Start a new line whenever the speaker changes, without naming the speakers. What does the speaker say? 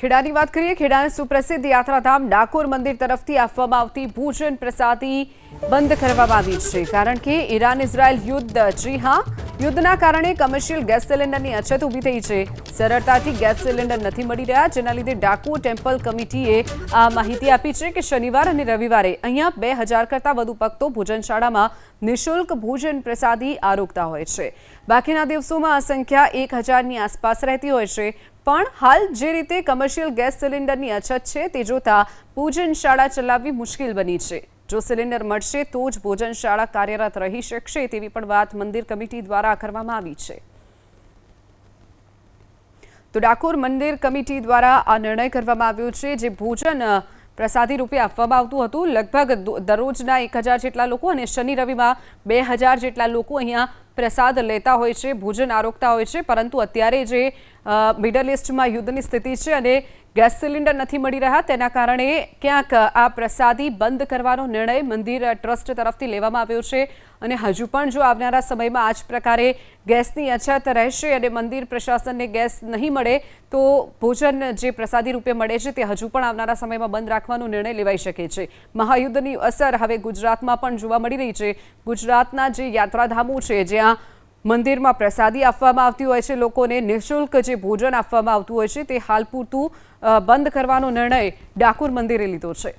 ખેડાની વાત કરીએ। ખેડાના સુપ્રસિદ્ધ યાત્રાધામ ડાકોર મંદિર તરફથી આપવામાં આવતી ભોજન પ્રસાદી બંધ કરવામાં આવી છે, કારણ કે ઈરાન ઇઝરાયલ યુદ્ધ। જી હા, યુદ્ધના કારણે કમર્શિયલ ગેસ સિલિન્ડરની અછત ઊભી થઈ છે। સરળતાથી ગેસ સિલિન્ડર નથી મળી રહ્યા, જેના લીધે ડાકોર ટેમ્પલ કમિટીએ આ માહિતી આપી છે કે શનિવાર અને રવિવારે અહીંયા 2000 કરતાં વધુ ભક્તો ભોજનશાળામાં નિઃશુલ્ક ભોજન પ્રસાદી આરોગતા હોય છે। બાકીના દિવસોમાં આ સંખ્યા 1000ની આસપાસ રહેતી હોય છે, પણ હાલ જે રીતે કમર્શિયલ ગેસ સિલિન્ડરની અછત છે તે જોતા ભોજનશાળા ચલાવવી મુશ્કેલ બની છે। જો સિલિન્ડર મળશે તો જ ભોજનશાળા કાર્યરત રહી શકશે તેવી પણ વાત મંદિર કમિટી દ્વારા કરવામાં આવી છે। તો ડાકોર મંદિર કમિટી દ્વારા આ નિર્ણય કરવામાં આવ્યો છે, જે ભોજન પ્રસાદી રૂપે આપવામાં આવતું હતું। લગભગ દરરોજના 1000 જેટલા લોકો અને શનિ રવિમાં 2000 જેટલા લોકો અહીંયા પ્રસાદ લેતા હોય છે, ભોજન આરોગતા હોય છે, પરંતુ અત્યારે જે મિડલ ઇસ્ટમાં યુદ્ધની સ્થિતિ છે અને ગેસ સિલિન્ડર નથી મળી રહ્યા, તેના કારણે ક્યાંક આ પ્રસાદી બંધ કરવાનો નિર્ણય મંદિર ટ્રસ્ટ તરફથી લેવામાં આવ્યો છે। અને હજુ પણ જો આવનારા સમયમાં આ જ પ્રકારે ગેસની અછત રહેશે અને મંદિર પ્રશાસનને ગેસ નહીં મળે તો ભોજન જે પ્રસાદી રૂપે મળે છે તે હજુ પણ આવનારા સમયમાં બંધ રાખવાનો નિર્ણય લેવાઈ શકે છે। મહાયુદ્ધની અસર હવે ગુજરાતમાં પણ જોવા મળી રહી છે। ગુજરાતના જે યાત્રાધામો છે, જ્યાં મંદિરમાં પ્રસાદી આપવામાં આવતી હોય છે, લોકોને નિઃશુલ્ક જે ભોજન આપવામાં આવતું હોય છે, તે હાલ પૂરતું બંધ કરવાનો નિર્ણય ડાકોર મંદિરે લીધો છે।